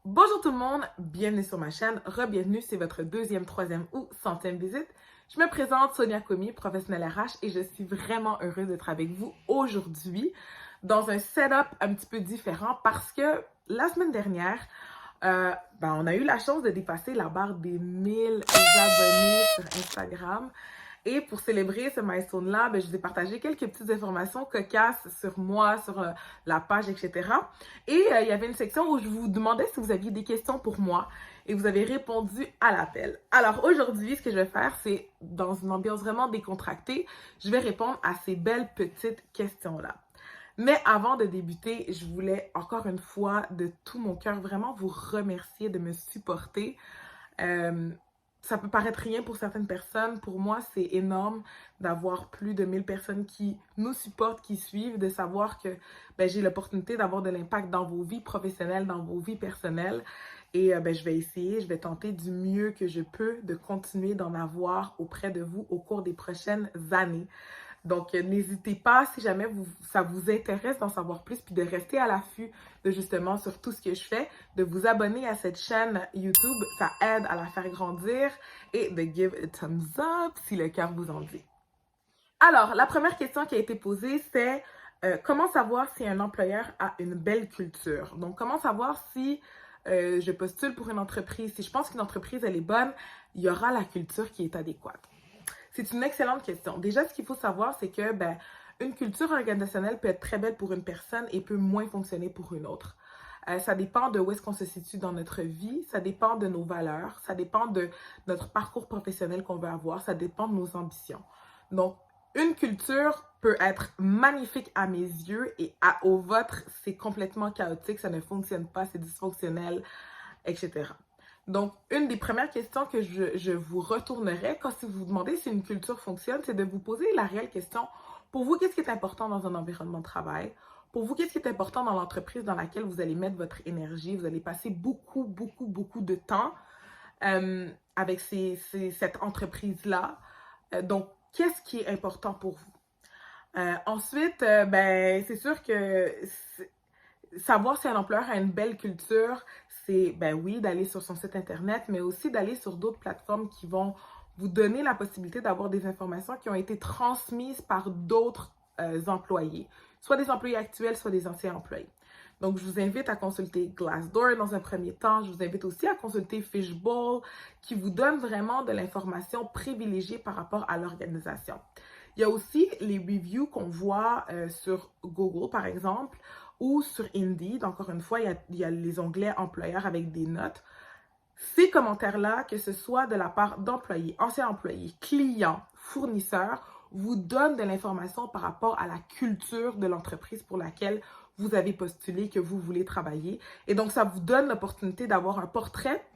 Bonjour tout le monde, bienvenue sur ma chaîne, re-bienvenue, c'est votre deuxième, troisième ou centième visite. Je me présente Sonia Comi, professionnelle RH et je suis vraiment heureuse d'être avec vous aujourd'hui dans un setup un petit peu différent parce que la semaine dernière, on a eu la chance de dépasser la barre des 1000 abonnés sur Instagram. Et pour célébrer ce milestone-là, je vous ai partagé quelques petites informations cocasses sur moi, sur la page, etc. Et il y avait une section où je vous demandais si vous aviez des questions pour moi et vous avez répondu à l'appel. Alors aujourd'hui, ce que je vais faire, c'est dans une ambiance vraiment décontractée, je vais répondre à ces belles petites questions-là. Mais avant de débuter, je voulais encore une fois de tout mon cœur vraiment vous remercier de me supporter. Euh, Ça peut paraître rien pour certaines personnes. Pour moi, c'est énorme d'avoir plus de 1000 personnes qui nous supportent, qui suivent, de savoir que j'ai l'opportunité d'avoir de l'impact dans vos vies professionnelles, dans vos vies personnelles. Et je vais essayer, je vais tenter du mieux que je peux de continuer d'en avoir auprès de vous au cours des prochaines années. Donc, n'hésitez pas, si jamais ça vous intéresse d'en savoir plus, puis de rester à l'affût de justement sur tout ce que je fais, de vous abonner à cette chaîne YouTube, ça aide à la faire grandir, et de give a thumbs up si le cœur vous en dit. Alors, la première question qui a été posée, c'est comment savoir si un employeur a une belle culture? Donc, comment savoir si je postule pour une entreprise, si je pense qu'une entreprise, elle est bonne, il y aura la culture qui est adéquate. C'est une excellente question. Déjà, ce qu'il faut savoir, c'est que une culture organisationnelle peut être très belle pour une personne et peut moins fonctionner pour une autre. Ça dépend de où est-ce qu'on se situe dans notre vie, ça dépend de nos valeurs, ça dépend de notre parcours professionnel qu'on veut avoir, ça dépend de nos ambitions. Donc, une culture peut être magnifique à mes yeux et au vôtre, c'est complètement chaotique, ça ne fonctionne pas, c'est dysfonctionnel, etc. Donc, une des premières questions que je vous retournerai quand si vous vous demandez si une culture fonctionne, c'est de vous poser la réelle question. Pour vous, qu'est-ce qui est important dans un environnement de travail? Pour vous, qu'est-ce qui est important dans l'entreprise dans laquelle vous allez mettre votre énergie? Vous allez passer beaucoup de temps avec cette entreprise-là. Donc, qu'est-ce qui est important pour vous? Ensuite, c'est sûr que savoir si un employeur a une belle culture, c'est, oui, d'aller sur son site Internet, mais aussi d'aller sur d'autres plateformes qui vont vous donner la possibilité d'avoir des informations qui ont été transmises par d'autres employés, soit des employés actuels, soit des anciens employés. Donc, je vous invite à consulter Glassdoor dans un premier temps. Je vous invite aussi à consulter Fishbowl, qui vous donne vraiment de l'information privilégiée par rapport à l'organisation. Il y a aussi les reviews qu'on voit sur Google, par exemple, ou sur Indeed. Encore une fois, il y a les onglets employeurs avec des notes. Ces commentaires-là, que ce soit de la part d'employés, anciens employés, clients, fournisseurs, vous donnent de l'information par rapport à la culture de l'entreprise pour laquelle vous avez postulé, que vous voulez travailler. Et donc, ça vous donne l'opportunité d'avoir un portrait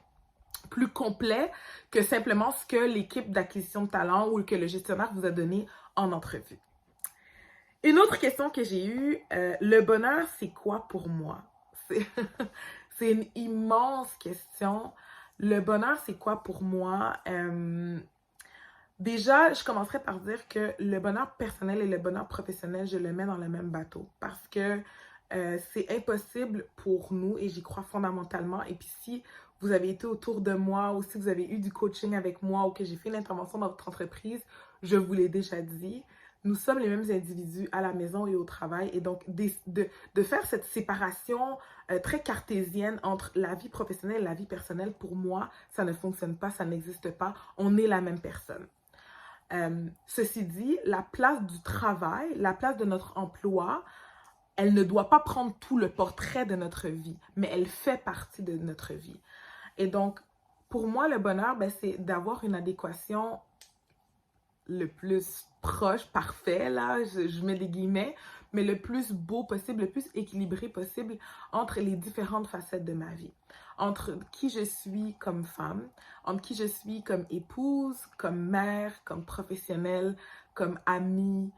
plus complet que simplement ce que l'équipe d'acquisition de talent ou que le gestionnaire vous a donné en entrevue. Une autre question que j'ai eue, le bonheur, c'est quoi pour moi? C'est une immense question. Le bonheur, c'est quoi pour moi? Déjà, je commencerai par dire que le bonheur personnel et le bonheur professionnel, je le mets dans le même bateau parce que c'est impossible pour nous et j'y crois fondamentalement. Et puis si vous avez été autour de moi ou si vous avez eu du coaching avec moi ou que j'ai fait une intervention dans votre entreprise, je vous l'ai déjà dit, nous sommes les mêmes individus à la maison et au travail. Et donc, de faire cette séparation très cartésienne entre la vie professionnelle et la vie personnelle, pour moi, ça ne fonctionne pas, ça n'existe pas. On est la même personne. Ceci dit, la place du travail, la place de notre emploi, elle ne doit pas prendre tout le portrait de notre vie, mais elle fait partie de notre vie. Et donc, pour moi, le bonheur, c'est d'avoir une adéquation le plus proche, parfait, là, je mets des guillemets, mais le plus beau possible, le plus équilibré possible entre les différentes facettes de ma vie. Entre qui je suis comme femme, entre qui je suis comme épouse, comme mère, comme professionnelle, comme amie.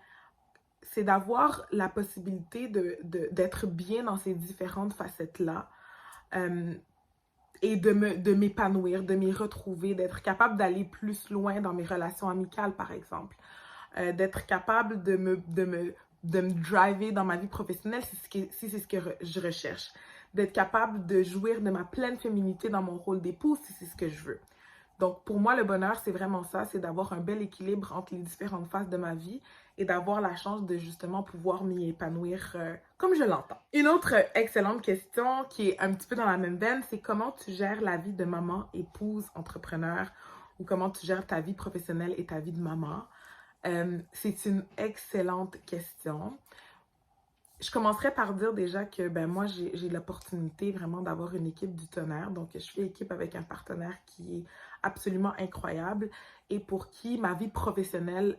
C'est d'avoir la possibilité d'être bien dans ces différentes facettes-là. Et de m'épanouir, de m'y retrouver, d'être capable d'aller plus loin dans mes relations amicales, par exemple. D'être capable de me driver dans ma vie professionnelle si c'est ce que je recherche. d'être capable de jouir de ma pleine féminité dans mon rôle d'épouse si c'est ce que je veux. Donc, pour moi, le bonheur, c'est vraiment ça, c'est d'avoir un bel équilibre entre les différentes phases de ma vie et d'avoir la chance de justement pouvoir m'y épanouir comme je l'entends. Une autre excellente question qui est un petit peu dans la même veine, c'est comment tu gères la vie de maman, épouse, entrepreneur ou comment tu gères ta vie professionnelle et ta vie de maman. C'est une excellente question. Je commencerai par dire déjà que moi, j'ai l'opportunité vraiment d'avoir une équipe du tonnerre. Donc, je fais équipe avec un partenaire qui est absolument incroyable et pour qui ma vie professionnelle,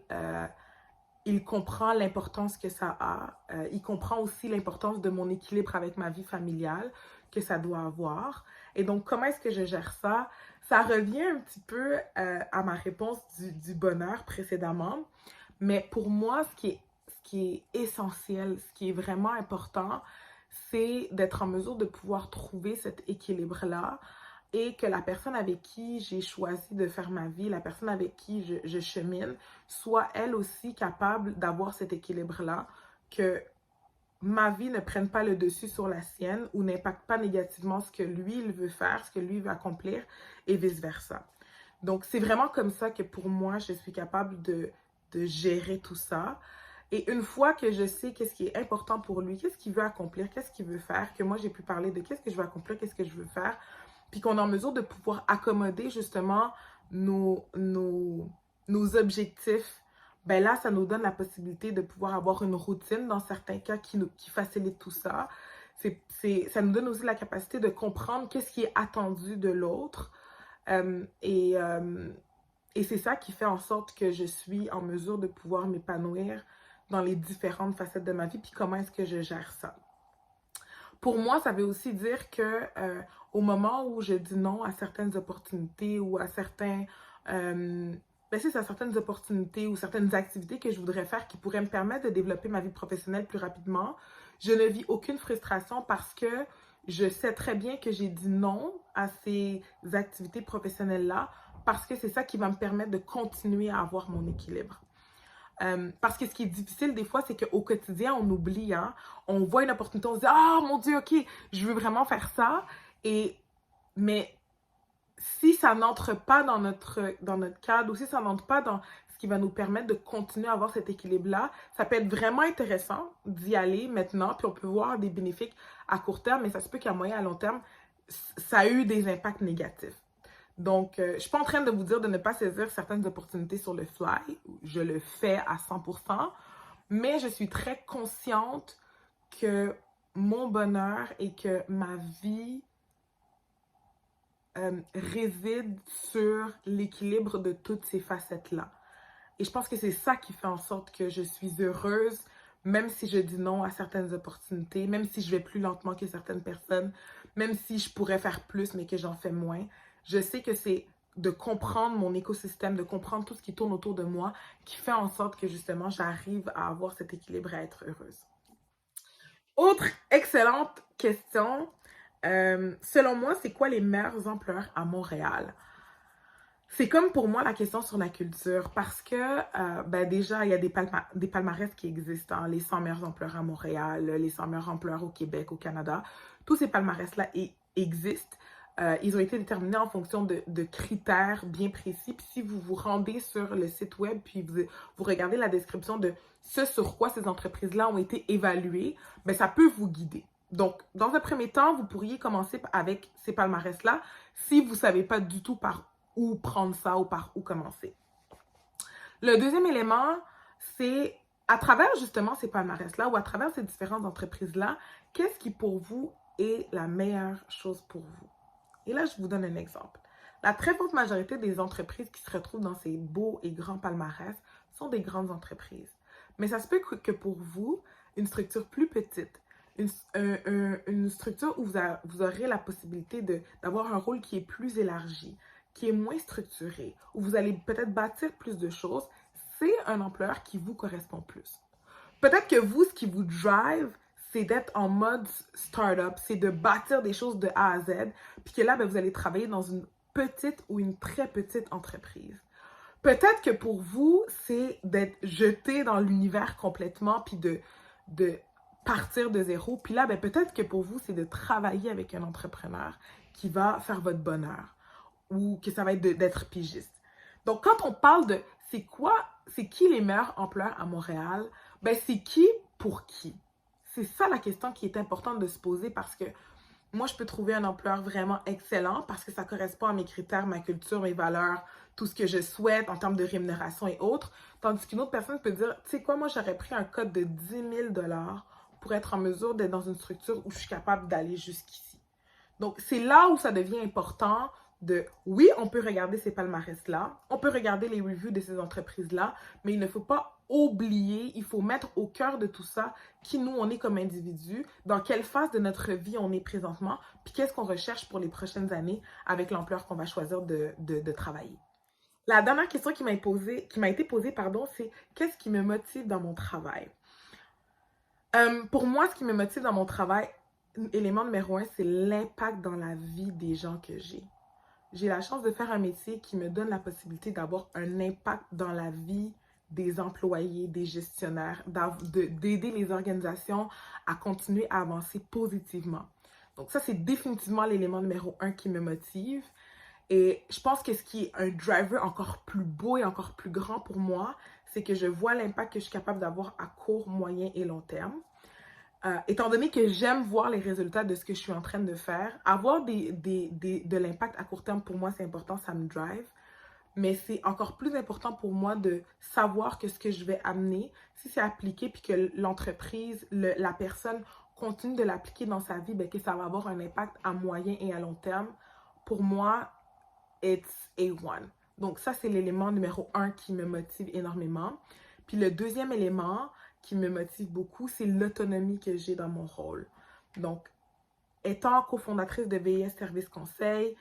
il comprend l'importance que ça a. Il comprend aussi l'importance de mon équilibre avec ma vie familiale que ça doit avoir. Et donc, comment est-ce que je gère ça? Ça revient un petit peu à ma réponse du bonheur précédemment. Mais pour moi, ce qui est essentiel, ce qui est vraiment important, c'est d'être en mesure de pouvoir trouver cet équilibre-là et que la personne avec qui j'ai choisi de faire ma vie, la personne avec qui je chemine, soit elle aussi capable d'avoir cet équilibre-là, que ma vie ne prenne pas le dessus sur la sienne ou n'impacte pas négativement ce que lui, il veut faire, ce que lui veut accomplir et vice-versa. Donc, c'est vraiment comme ça que pour moi, je suis capable de gérer tout ça. Et une fois que je sais qu'est-ce qui est important pour lui, qu'est-ce qu'il veut accomplir, qu'est-ce qu'il veut faire, que moi j'ai pu parler de qu'est-ce que je veux accomplir, qu'est-ce que je veux faire, puis qu'on est en mesure de pouvoir accommoder justement nos objectifs, ben là, ça nous donne la possibilité de pouvoir avoir une routine dans certains cas qui facilite tout ça. Ça nous donne aussi la capacité de comprendre qu'est-ce qui est attendu de l'autre. Et c'est ça qui fait en sorte que je suis en mesure de pouvoir m'épanouir dans les différentes facettes de ma vie, puis comment est-ce que je gère ça. Pour moi, ça veut aussi dire que au moment où je dis non à certaines opportunités ou à certaines opportunités ou certaines activités que je voudrais faire qui pourraient me permettre de développer ma vie professionnelle plus rapidement, je ne vis aucune frustration parce que je sais très bien que j'ai dit non à ces activités professionnelles-là parce que c'est ça qui va me permettre de continuer à avoir mon équilibre. Parce que ce qui est difficile des fois, c'est qu'au quotidien, on oublie, hein? On voit une opportunité, on se dit « Ah, mon Dieu, OK, je veux vraiment faire ça. » Mais si ça n'entre pas dans notre cadre ou si ça n'entre pas dans ce qui va nous permettre de continuer à avoir cet équilibre-là, ça peut être vraiment intéressant d'y aller maintenant, puis on peut voir des bénéfices à court terme, mais ça se peut qu'à moyen et à long terme, ça a eu des impacts négatifs. Donc, je ne suis pas en train de vous dire de ne pas saisir certaines opportunités sur le fly. Je le fais à 100%, mais je suis très consciente que mon bonheur et que ma vie réside sur l'équilibre de toutes ces facettes-là. Et je pense que c'est ça qui fait en sorte que je suis heureuse, même si je dis non à certaines opportunités, même si je vais plus lentement que certaines personnes, même si je pourrais faire plus, mais que j'en fais moins. Je sais que c'est de comprendre mon écosystème, de comprendre tout ce qui tourne autour de moi, qui fait en sorte que justement, j'arrive à avoir cet équilibre, à être heureuse. Autre excellente question. Selon moi, c'est quoi les meilleurs employeurs à Montréal? C'est comme pour moi la question sur la culture parce que déjà, il y a des palmarès qui existent, hein, les 100 meilleurs employeurs à Montréal, les 100 meilleurs employeurs au Québec, au Canada. Tous ces palmarès-là existent. Ils ont été déterminés en fonction de critères bien précis. Puis si vous vous rendez sur le site web, puis vous regardez la description de ce sur quoi ces entreprises-là ont été évaluées, ben ça peut vous guider. Donc, dans un premier temps, vous pourriez commencer avec ces palmarès-là si vous ne savez pas du tout par où prendre ça ou par où commencer. Le deuxième élément, c'est à travers justement ces palmarès-là ou à travers ces différentes entreprises-là, qu'est-ce qui pour vous est la meilleure chose pour vous? Et là, je vous donne un exemple. La très forte majorité des entreprises qui se retrouvent dans ces beaux et grands palmarès sont des grandes entreprises. Mais ça se peut que pour vous, une structure plus petite, une structure où vous aurez la possibilité d'avoir un rôle qui est plus élargi, qui est moins structuré, où vous allez peut-être bâtir plus de choses, c'est un employeur qui vous correspond plus. Peut-être que vous, ce qui vous drive, c'est d'être en mode start-up, c'est de bâtir des choses de A à Z, puis que là, vous allez travailler dans une petite ou une très petite entreprise. Peut-être que pour vous, c'est d'être jeté dans l'univers complètement, puis de partir de zéro. Puis là, ben, peut-être que pour vous, c'est de travailler avec un entrepreneur qui va faire votre bonheur ou que ça va être d'être pigiste. Donc, quand on parle de c'est qui les meilleurs employeurs à Montréal, ben c'est qui pour qui? C'est ça la question qui est importante de se poser parce que moi, je peux trouver un employeur vraiment excellent parce que ça correspond à mes critères, ma culture, mes valeurs, tout ce que je souhaite en termes de rémunération et autres. Tandis qu'une autre personne peut dire, tu sais quoi, moi, j'aurais pris un code de 10 000 $ pour être en mesure d'être dans une structure où je suis capable d'aller jusqu'ici. Donc, c'est là où ça devient important de, oui, on peut regarder ces palmarès-là, on peut regarder les reviews de ces entreprises-là, mais il ne faut pas oublier, il faut mettre au cœur de tout ça qui nous, on est comme individus, dans quelle phase de notre vie on est présentement, puis qu'est-ce qu'on recherche pour les prochaines années avec l'ampleur qu'on va choisir de travailler. La dernière question qui m'a été posée, c'est qu'est-ce qui me motive dans mon travail? Pour moi, ce qui me motive dans mon travail, élément numéro 1, c'est l'impact dans la vie des gens que j'ai. J'ai la chance de faire un métier qui me donne la possibilité d'avoir un impact dans la vie des employés, des gestionnaires, d'aider les organisations à continuer à avancer positivement. Donc ça, c'est définitivement l'élément numéro 1 qui me motive. Et je pense que ce qui est un driver encore plus beau et encore plus grand pour moi, c'est que je vois l'impact que je suis capable d'avoir à court, moyen et long terme. Étant donné que j'aime voir les résultats de ce que je suis en train de faire, avoir de l'impact à court terme, pour moi, c'est important, ça me drive. Mais c'est encore plus important pour moi de savoir que ce que je vais amener, si c'est appliqué, puis que l'entreprise, la personne continue de l'appliquer dans sa vie, bien, que ça va avoir un impact à moyen et à long terme. Pour moi, it's A1. Donc ça, c'est l'élément numéro 1 qui me motive énormément. Puis le deuxième élément qui me motive beaucoup, c'est l'autonomie que j'ai dans mon rôle. Donc, étant cofondatrice de VIS Service Conseil,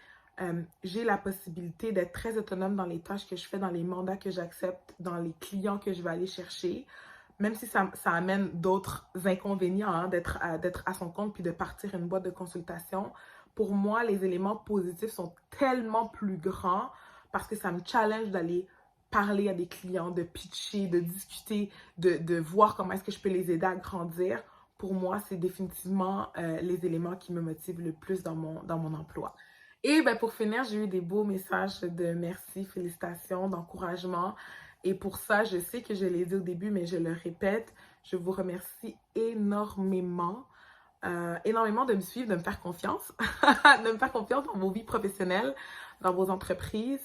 j'ai la possibilité d'être très autonome dans les tâches que je fais, dans les mandats que j'accepte, dans les clients que je vais aller chercher, même si ça amène d'autres inconvénients, hein, d'être à son compte puis de partir une boîte de consultation. Pour moi, les éléments positifs sont tellement plus grands parce que ça me challenge d'aller parler à des clients, de pitcher, de discuter, de voir comment est-ce que je peux les aider à grandir. Pour moi, c'est définitivement les éléments qui me motivent le plus dans mon emploi. Et ben, pour finir, j'ai eu des beaux messages de merci, félicitations, d'encouragement. Et pour ça, je sais que je l'ai dit au début, mais je le répète, je vous remercie énormément. Énormément de me suivre, de me faire confiance, de me faire confiance dans vos vies professionnelles, dans vos entreprises.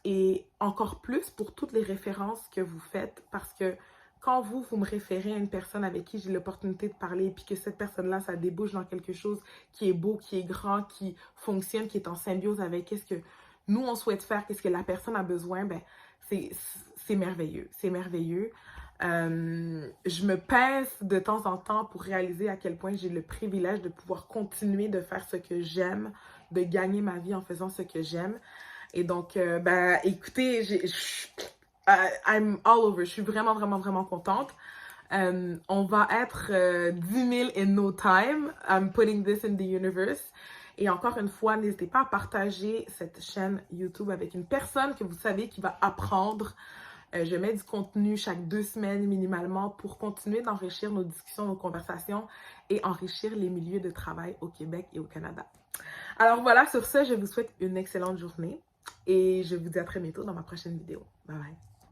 Et encore plus pour toutes les références que vous faites, parce que quand vous me référez à une personne avec qui j'ai l'opportunité de parler et puis que cette personne-là, ça débouche dans quelque chose qui est beau, qui est grand, qui fonctionne, qui est en symbiose avec qu'est-ce que nous, on souhaite faire, qu'est-ce que la personne a besoin, ben c'est merveilleux. C'est merveilleux. Je me pince de temps en temps pour réaliser à quel point j'ai le privilège de pouvoir continuer de faire ce que j'aime, de gagner ma vie en faisant ce que j'aime. Et donc, ben, écoutez, I'm all over. Je suis vraiment, vraiment, vraiment contente. On va être 10 000 in no time. I'm putting this in the universe. Et encore une fois, n'hésitez pas à partager cette chaîne YouTube avec une personne que vous savez qui va apprendre. Je mets du contenu chaque 2 semaines minimalement pour continuer d'enrichir nos discussions, nos conversations et enrichir les milieux de travail au Québec et au Canada. Alors voilà, sur ce, je vous souhaite une excellente journée et je vous dis à très bientôt dans ma prochaine vidéo. Bye bye!